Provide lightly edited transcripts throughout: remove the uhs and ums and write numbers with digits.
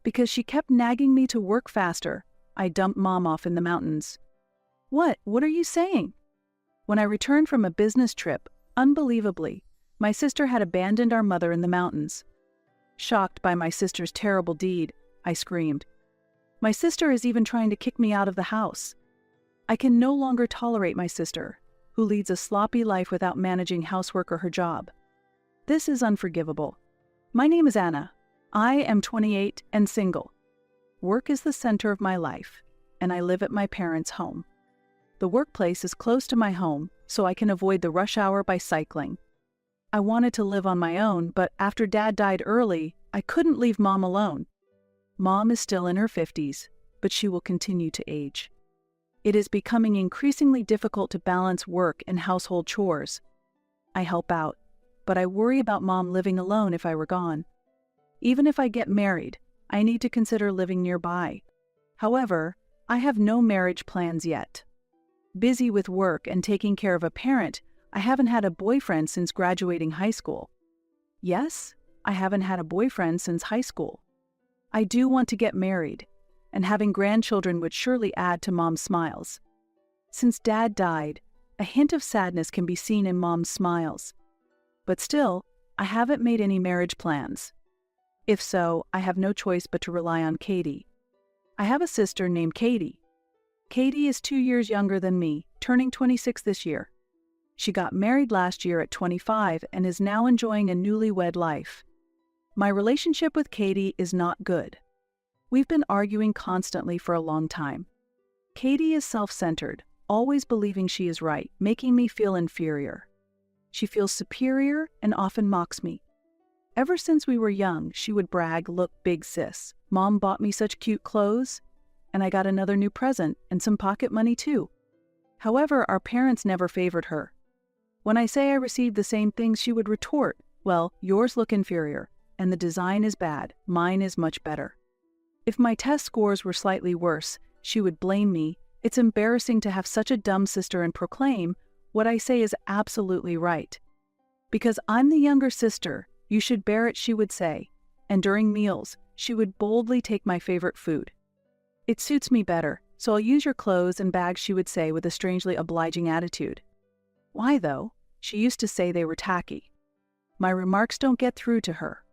Because she kept nagging me to work faster, I dumped Mom off in the mountains. What are you saying? When I returned from a business trip, unbelievably, my sister had abandoned our mother in the mountains. Shocked by my sister's terrible deed, I screamed. My sister is even trying to kick me out of the house. I can no longer tolerate my sister, who leads a sloppy life without managing housework or her job. This is unforgivable. My name is Anna. I am 28 and single. Work is the center of my life, and I live at my parents' home. The workplace is close to my home, so I can avoid the rush hour by cycling. I wanted to live on my own, but after Dad died early, I couldn't leave Mom alone. Mom is still in her 50s, but she will continue to age. It is becoming increasingly difficult to balance work and household chores. I help out, but I worry about Mom living alone if I were gone. Even if I get married, I need to consider living nearby. However, I have no marriage plans yet. Busy with work and taking care of a parent, I haven't had a boyfriend since graduating high school. Yes, I haven't had a boyfriend since high school. I do want to get married, and having grandchildren would surely add to Mom's smiles. Since Dad died, a hint of sadness can be seen in Mom's smiles. But still, I haven't made any marriage plans. If so, I have no choice but to rely on Katie. I have a sister named Katie. Katie is 2 years younger than me, turning 26 this year. She got married last year at 25 and is now enjoying a newlywed life. My relationship with Katie is not good. We've been arguing constantly for a long time. Katie is self-centered, always believing she is right, making me feel inferior. She feels superior and often mocks me. Ever since we were young, she would brag, "Look, big sis, Mom bought me such cute clothes, and I got another new present and some pocket money too." However, our parents never favored her. When I say I received the same things, she would retort, "Well, yours look inferior, and the design is bad, mine is much better." If my test scores were slightly worse, she would blame me. It's embarrassing to have such a dumb sister, and proclaim, "What I say is absolutely right. Because I'm the younger sister, you should bear it," she would say, and during meals, she would boldly take my favorite food. "It suits me better, so I'll use your clothes and bags," she would say with a strangely obliging attitude. Why, though? She used to say they were tacky. My remarks don't get through to her.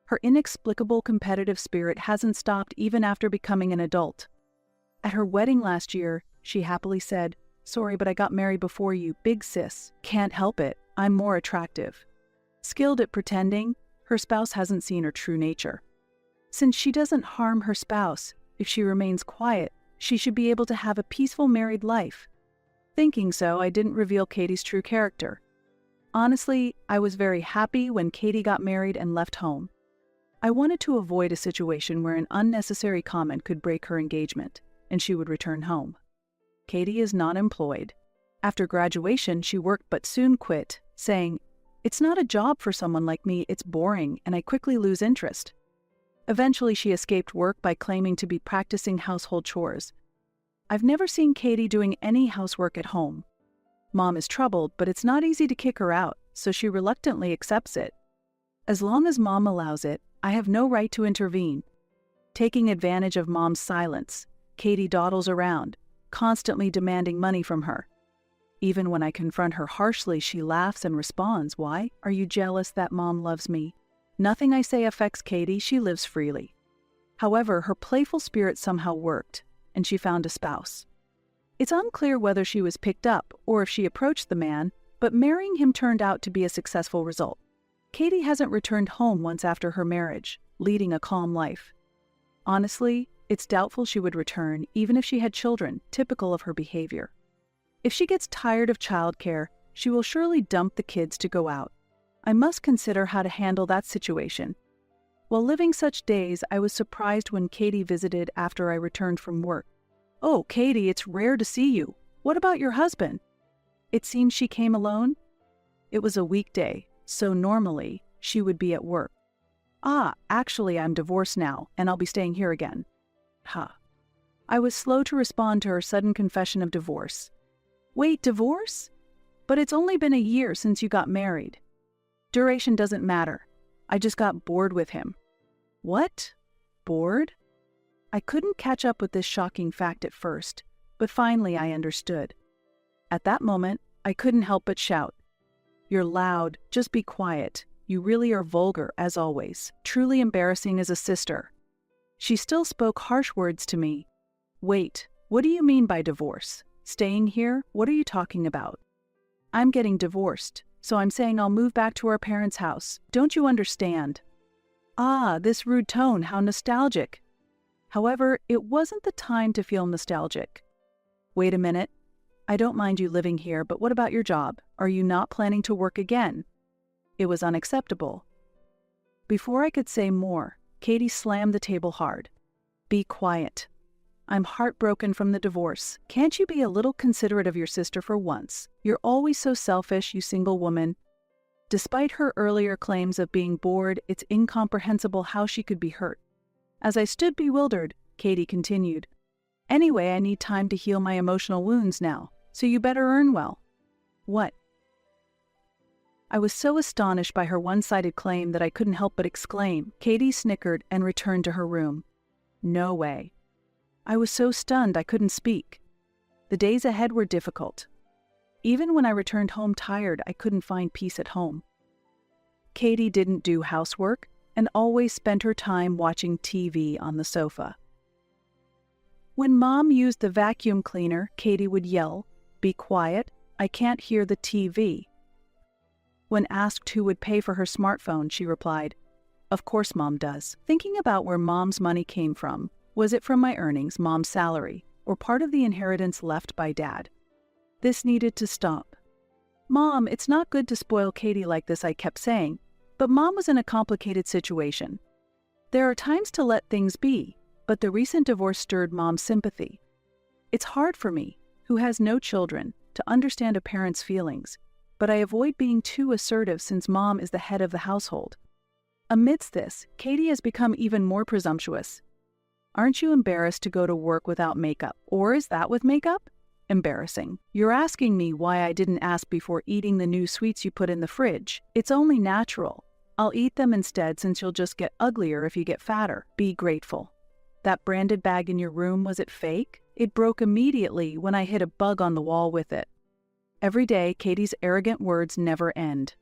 Her inexplicable competitive spirit hasn't stopped even after becoming an adult. At her wedding last year, she happily said, "Sorry, but I got married before you, big sis. Can't help it, I'm more attractive." Skilled at pretending, her spouse hasn't seen her true nature. Since she doesn't harm her spouse, if she remains quiet, she should be able to have a peaceful married life. Thinking so, I didn't reveal Katie's true character. Honestly, I was very happy when Katie got married and left home. I wanted to avoid a situation where an unnecessary comment could break her engagement, and she would return home. Katie is not employed. After graduation, she worked but soon quit, saying, "It's not a job for someone like me, it's boring, and I quickly lose interest." Eventually, she escaped work by claiming to be practicing household chores. I've never seen Katie doing any housework at home. Mom is troubled, but it's not easy to kick her out, so she reluctantly accepts it. As long as Mom allows it, I have no right to intervene. Taking advantage of Mom's silence, Katie dawdles around, constantly demanding money from her. Even when I confront her harshly, she laughs and responds, "Why? Are you jealous that Mom loves me?" Nothing I say affects Katie, she lives freely. However, her playful spirit somehow worked, and she found a spouse. It's unclear whether she was picked up or if she approached the man, but marrying him turned out to be a successful result. Katie hasn't returned home once after her marriage, leading a calm life. Honestly, it's doubtful she would return even if she had children, typical of her behavior. If she gets tired of childcare, she will surely dump the kids to go out. I must consider how to handle that situation. While living such days, I was surprised when Katie visited after I returned from work. "Oh, Katie, it's rare to see you. What about your husband?" It seems she came alone? It was a weekday, so normally she would be at work. Actually, I'm divorced now, and I'll be staying here again." I was slow to respond to her sudden confession of divorce. "Wait, divorce? But it's only been a year since you got married." "Duration doesn't matter. I just got bored with him." "What? Bored? I couldn't catch up with this shocking fact at first, but finally I understood. At that moment, I couldn't help but shout, "You're loud, just be quiet. You really are vulgar, as always. Truly embarrassing as a sister." She still spoke harsh words to me. "Wait, what do you mean by divorce? Staying here? What are you talking about?" "I'm getting divorced, so I'm saying I'll move back to our parents' house. Don't you understand?" Ah, this rude tone, how nostalgic. However, it wasn't the time to feel nostalgic. "Wait a minute. I don't mind you living here, but what about your job? Are you not planning to work again?" It was unacceptable. Before I could say more, Katie slammed the table hard. "Be quiet. I'm heartbroken from the divorce. Can't you be a little considerate of your sister for once? You're always so selfish, you single woman." Despite her earlier claims of being bored, it's incomprehensible how she could be hurt. As I stood bewildered, Katie continued, "Anyway, I need time to heal my emotional wounds now, so you better earn well." "What?" I was so astonished by her one-sided claim that I couldn't help but exclaim. Katie snickered and returned to her room. No way. I was so stunned I couldn't speak. The days ahead were difficult. Even when I returned home tired, I couldn't find peace at home. Katie didn't do housework and always spent her time watching TV on the sofa. When Mom used the vacuum cleaner, Katie would yell, "Be quiet, I can't hear the TV." When asked who would pay for her smartphone, she replied, "Of course Mom does." Thinking about where Mom's money came from, was it from my earnings, Mom's salary, or part of the inheritance left by Dad? This needed to stop. "Mom, it's not good to spoil Katie like this," I kept saying, but Mom was in a complicated situation. There are times to let things be, but the recent divorce stirred Mom's sympathy. It's hard for me, who has no children, to understand a parent's feelings, but I avoid being too assertive since Mom is the head of the household. Amidst this, Katie has become even more presumptuous. "Aren't you embarrassed to go to work without makeup? Or is that with makeup? Embarrassing. You're asking me why I didn't ask before eating the new sweets you put in the fridge. It's only natural. I'll eat them instead since you'll just get uglier if you get fatter. Be grateful. That branded bag in your room, was it fake? It broke immediately when I hit a bug on the wall with it." Every day, Katie's arrogant words never end.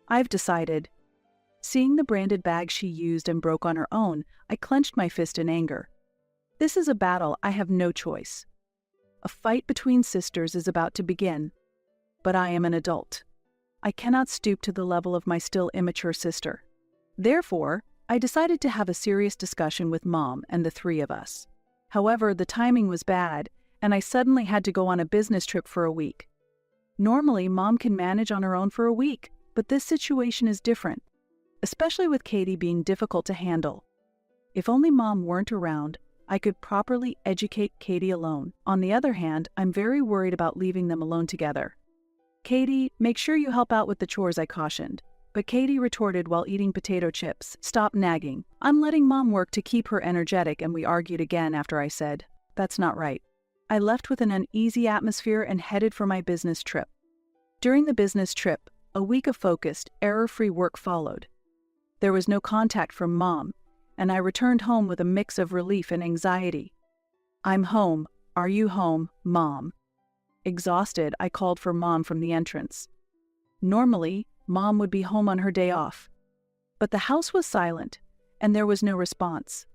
I've decided. Seeing the branded bag she used and broke on her own, I clenched my fist in anger. This is a battle I have no choice. A fight between sisters is about to begin. But I am an adult. I cannot stoop to the level of my still immature sister. Therefore, I decided to have a serious discussion with Mom and the three of us. However, the timing was bad, and I suddenly had to go on a business trip for a week. Normally, Mom can manage on her own for a week, but this situation is different, especially with Katie being difficult to handle. If only Mom weren't around, I could properly educate Katie alone. On the other hand, I'm very worried about leaving them alone together. "Katie, make sure you help out with the chores," I cautioned. But Katie retorted while eating potato chips, "Stop nagging. I'm letting Mom work to keep her energetic," and we argued again after I said, "That's not right." I left with an uneasy atmosphere and headed for my business trip. During the business trip, a week of focused, error-free work followed. There was no contact from Mom, and I returned home with a mix of relief and anxiety. "I'm home. Are you home, Mom?" Exhausted, I called for Mom from the entrance. Normally, Mom would be home on her day off. But the house was silent, and there was no response.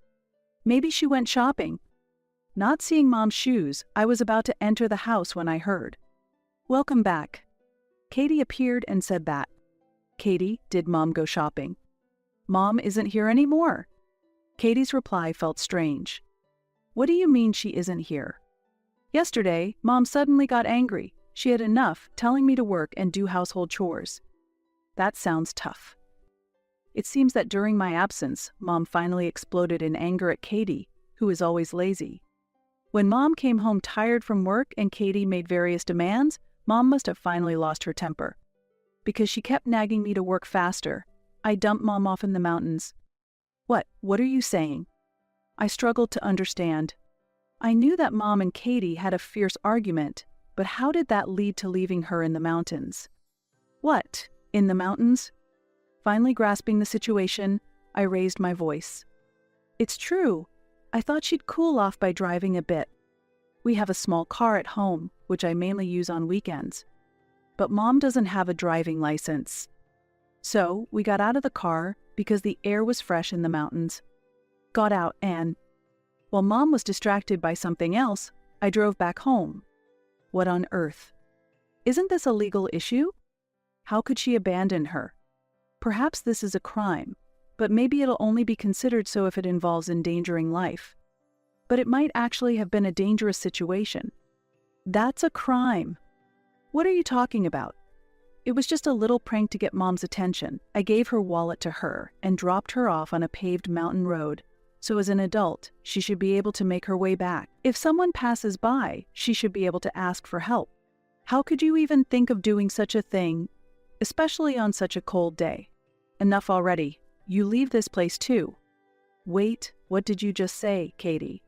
Maybe she went shopping. Not seeing Mom's shoes, I was about to enter the house when I heard, "Welcome back." Katie appeared and said that. "Katie, did Mom go shopping?" "Mom isn't here anymore." Katie's reply felt strange. "What do you mean she isn't here?" "Yesterday, Mom suddenly got angry. She had enough, telling me to work and do household chores." That sounds tough. It seems that during my absence, Mom finally exploded in anger at Katie, who is always lazy. When Mom came home tired from work and Katie made various demands, Mom must have finally lost her temper. Because she kept nagging me to work faster, I dumped Mom off in the mountains. What are you saying?" I struggled to understand. I knew that Mom and Katie had a fierce argument, but how did that lead to leaving her in the mountains? "What? In the mountains?" Finally grasping the situation, I raised my voice. It's true. I thought she'd cool off by driving a bit. We have a small car at home, which I mainly use on weekends. But Mom doesn't have a driving license. So we got out of the car because the air was fresh in the mountains. Got out and, while Mom was distracted by something else, I drove back home. What on earth? Isn't this a legal issue? How could she abandon her? Perhaps this is a crime, but maybe it'll only be considered so if it involves endangering life. But it might actually have been a dangerous situation. That's a crime. What are you talking about? It was just a little prank to get Mom's attention. I gave her wallet to her and dropped her off on a paved mountain road. So as an adult, she should be able to make her way back. If someone passes by, she should be able to ask for help. How could you even think of doing such a thing, especially on such a cold day? Enough already. You leave this place too. Wait, what did you just say, Katie?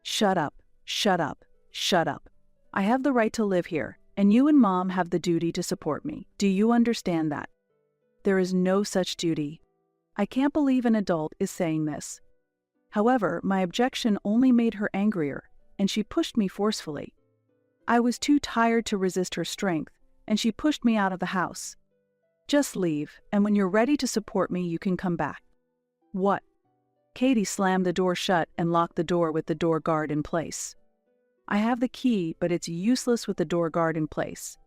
Shut up, shut up, shut up. I have the right to live here, and you and Mom have the duty to support me. Do you understand that? There is no such duty. I can't believe an adult is saying this. However, my objection only made her angrier, and she pushed me forcefully. I was too tired to resist her strength, and she pushed me out of the house. Just leave, and when you're ready to support me, you can come back. What? Katie slammed the door shut and locked the door with the door guard in place. I have the key, but it's useless with the door guard in place.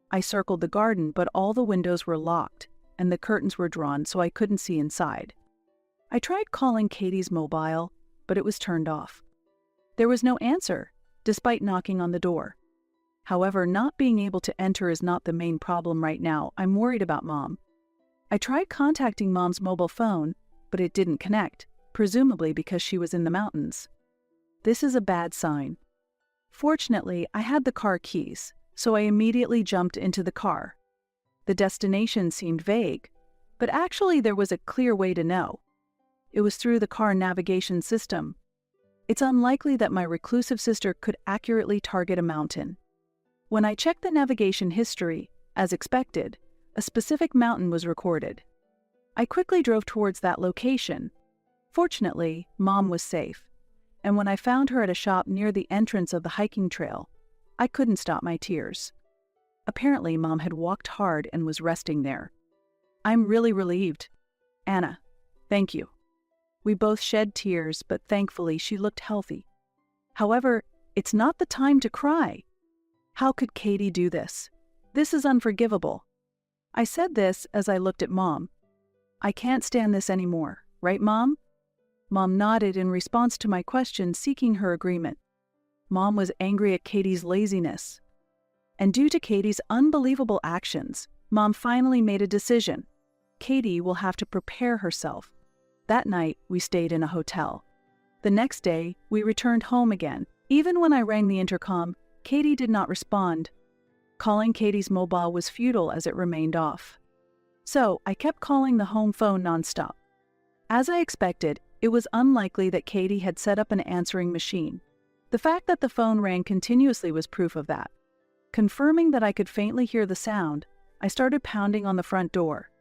I circled the garden, but all the windows were locked, and the curtains were drawn so I couldn't see inside. I tried calling Katie's mobile, but it was turned off. There was no answer, despite knocking on the door. However, not being able to enter is not the main problem right now. I'm worried about Mom. I tried contacting Mom's mobile phone, but it didn't connect, presumably because she was in the mountains. This is a bad sign. Fortunately, I had the car keys, so I immediately jumped into the car. The destination seemed vague, but actually there was a clear way to know. It was through the car navigation system. It's unlikely that my reclusive sister could accurately target a mountain. When I checked the navigation history, as expected, a specific mountain was recorded. I quickly drove towards that location. Fortunately, Mom was safe, and when I found her at a shop near the entrance of the hiking trail, I couldn't stop my tears. Apparently, Mom had walked hard and was resting there. I'm really relieved. Anna, thank you. We both shed tears, but thankfully she looked healthy. However, it's not the time to cry. How could Katie do this? This is unforgivable. I said this as I looked at Mom. I can't stand this anymore, right, Mom? Mom nodded in response to my question, seeking her agreement. Mom was angry at Katie's laziness. And due to Katie's unbelievable actions, Mom finally made a decision. Katie will have to prepare herself. That night, we stayed in a hotel. The next day, we returned home again. Even when I rang the intercom, Katie did not respond. Calling Katie's mobile was futile as it remained off. So I kept calling the home phone nonstop. As I expected, it was unlikely that Katie had set up an answering machine. The fact that the phone rang continuously was proof of that. Confirming that I could faintly hear the sound, I started pounding on the front door.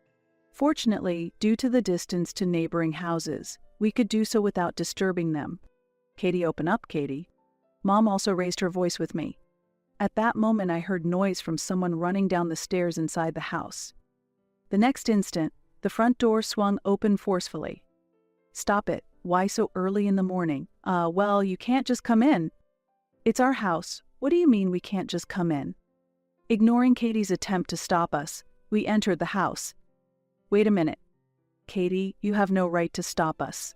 Fortunately, due to the distance to neighboring houses, we could do so without disturbing them. Katie, open up, Katie. Mom also raised her voice with me. At that moment, I heard noise from someone running down the stairs inside the house. The next instant, the front door swung open forcefully. Stop it. Why so early in the morning? Well, you can't just come in. It's our house. What do you mean we can't just come in? Ignoring Katie's attempt to stop us, we entered the house. Wait a minute. Katie, you have no right to stop us.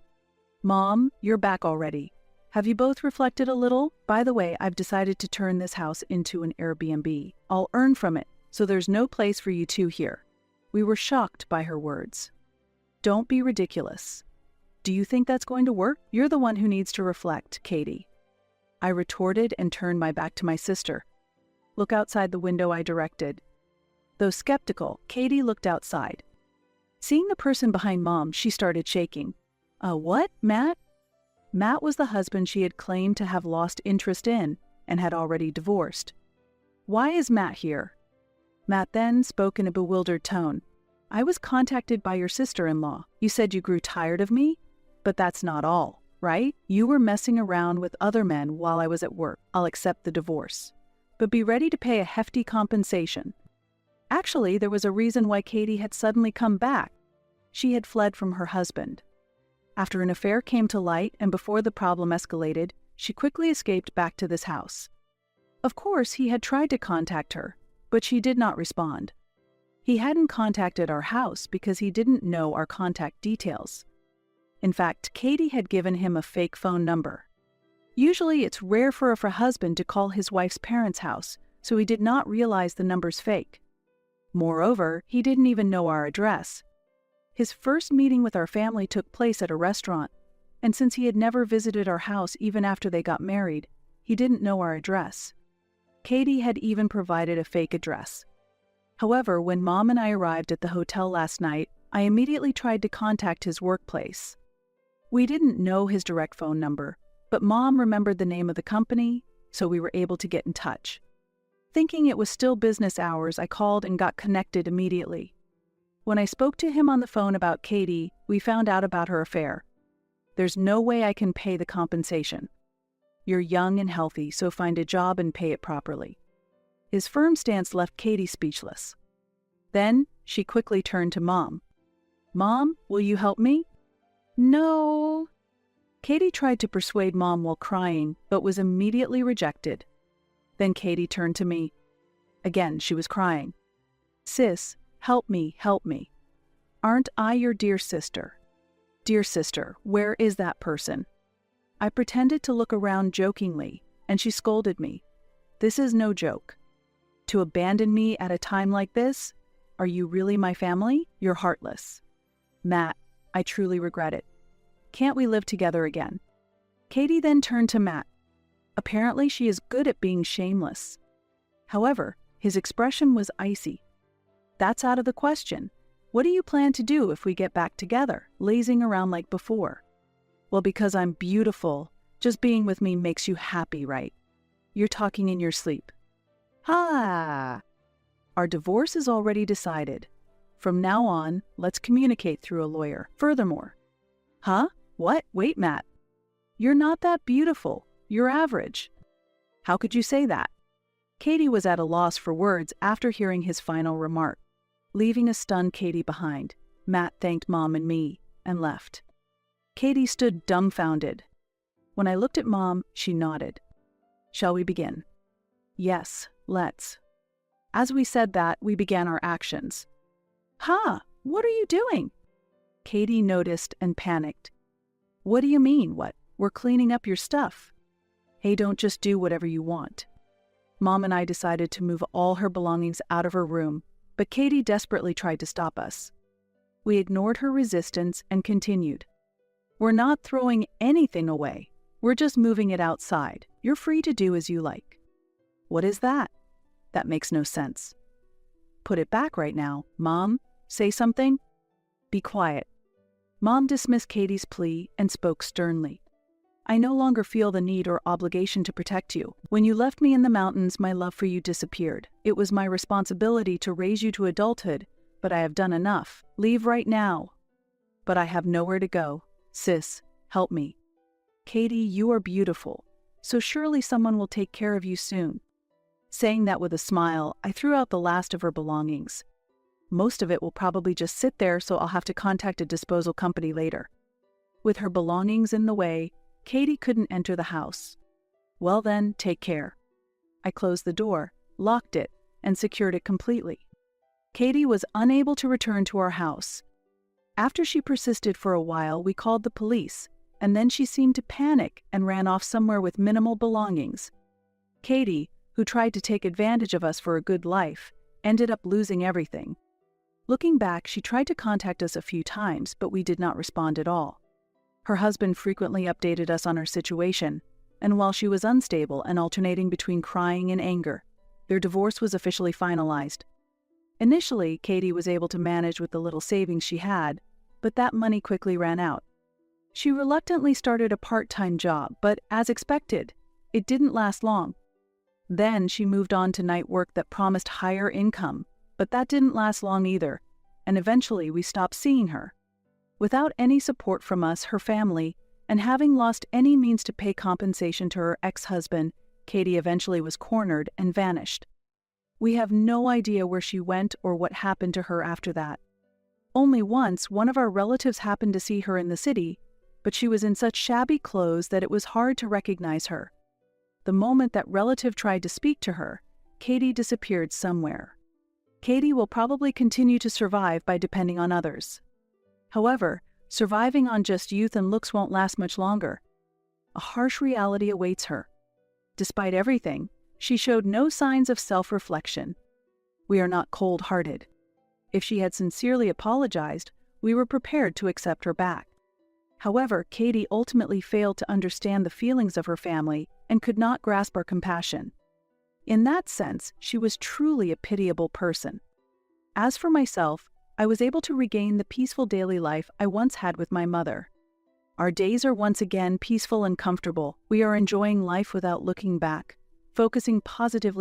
Mom, you're back already. Have you both reflected a little? By the way, I've decided to turn this house into an Airbnb. I'll earn from it, so there's no place for you two here. We were shocked by her words. Don't be ridiculous. Do you think that's going to work? You're the one who needs to reflect, Katie. I retorted and turned my back to my sister. Look outside the window, I directed. Though skeptical, Katie looked outside. Seeing the person behind Mom, she started shaking. What, Matt? Matt was the husband she had claimed to have lost interest in and had already divorced. Why is Matt here? Matt then spoke in a bewildered tone. I was contacted by your sister-in-law. You said you grew tired of me? But that's not all, right? You were messing around with other men while I was at work. I'll accept the divorce. But be ready to pay a hefty compensation. Actually, there was a reason why Katie had suddenly come back. She had fled from her husband. After an affair came to light and before the problem escalated, she quickly escaped back to this house. Of course, he had tried to contact her, but she did not respond. He hadn't contacted our house because he didn't know our contact details. In fact, Katie had given him a fake phone number. Usually, it's rare for a husband to call his wife's parents' house, so he did not realize the number's fake. Moreover, he didn't even know our address. His first meeting with our family took place at a restaurant, and since he had never visited our house even after they got married, he didn't know our address. Katie had even provided a fake address. However, when Mom and I arrived at the hotel last night, I immediately tried to contact his workplace. We didn't know his direct phone number, but Mom remembered the name of the company, so we were able to get in touch. Thinking it was still business hours, I called and got connected immediately. When I spoke to him on the phone about Katie, we found out about her affair. There's no way I can pay the compensation. You're young and healthy, so find a job and pay it properly. His firm stance left Katie speechless. Then, she quickly turned to Mom. Mom, will you help me? No. Katie tried to persuade Mom while crying, but was immediately rejected. Then Katie turned to me. Again, she was crying. Sis, help me, help me. Aren't I your dear sister? Dear sister, where is that person? I pretended to look around jokingly, and she scolded me. This is no joke. To abandon me at a time like this? Are you really my family? You're heartless. Matt, I truly regret it. Can't we live together again? Katie then turned to Matt. Apparently she is good at being shameless. However, his expression was icy. That's out of the question. What do you plan to do if we get back together, lazing around like before? Well, because I'm beautiful, just being with me makes you happy, right? You're talking in your sleep. Ha! Our divorce is already decided. From now on, let's communicate through a lawyer. Furthermore. Huh? What? Wait, Matt. You're not that beautiful. You're average. How could you say that? Katie was at a loss for words after hearing his final remark. Leaving a stunned Katie behind, Matt thanked Mom and me and left. Katie stood dumbfounded. When I looked at Mom, she nodded. Shall we begin? Yes, let's. As we said that, we began our actions. Ha! What are you doing? Katie noticed and panicked. What do you mean, what? We're cleaning up your stuff. Hey, don't just do whatever you want. Mom and I decided to move all her belongings out of her room, but Katie desperately tried to stop us. We ignored her resistance and continued. We're not throwing anything away. We're just moving it outside. You're free to do as you like. What is that? That makes no sense. Put it back right now. Mom, say something. Be quiet. Mom dismissed Katie's plea and spoke sternly. I no longer feel the need or obligation to protect you. When you left me in the mountains, my love for you disappeared. It was my responsibility to raise you to adulthood, but I have done enough. Leave right now. But I have nowhere to go. Sis, help me. Katie, you are beautiful, so surely someone will take care of you soon. Saying that with a smile, I threw out the last of her belongings. Most of it will probably just sit there, so I'll have to contact a disposal company later. With her belongings in the way, Katie couldn't enter the house. Well then, take care. I closed the door, locked it, and secured it completely. Katie was unable to return to our house. After she persisted for a while, we called the police, and then she seemed to panic and ran off somewhere with minimal belongings. Katie, who tried to take advantage of us for a good life, ended up losing everything. Looking back, she tried to contact us a few times, but we did not respond at all. Her husband frequently updated us on her situation, and while she was unstable and alternating between crying and anger, their divorce was officially finalized. Initially, Katie was able to manage with the little savings she had, but that money quickly ran out. She reluctantly started a part-time job, but as expected, it didn't last long. Then she moved on to night work that promised higher income, but that didn't last long either, and eventually we stopped seeing her. Without any support from us, her family, and having lost any means to pay compensation to her ex-husband, Katie eventually was cornered and vanished. We have no idea where she went or what happened to her after that. Only once, one of our relatives happened to see her in the city, but she was in such shabby clothes that it was hard to recognize her. The moment that relative tried to speak to her, Katie disappeared somewhere. Katie will probably continue to survive by depending on others. However, surviving on just youth and looks won't last much longer. A harsh reality awaits her. Despite everything, she showed no signs of self-reflection. We are not cold-hearted. If she had sincerely apologized, we were prepared to accept her back. However, Katie ultimately failed to understand the feelings of her family and could not grasp our compassion. In that sense, she was truly a pitiable person. As for myself, I was able to regain the peaceful daily life I once had with my mother. Our days are once again peaceful and comfortable. We are enjoying life without looking back, focusing positively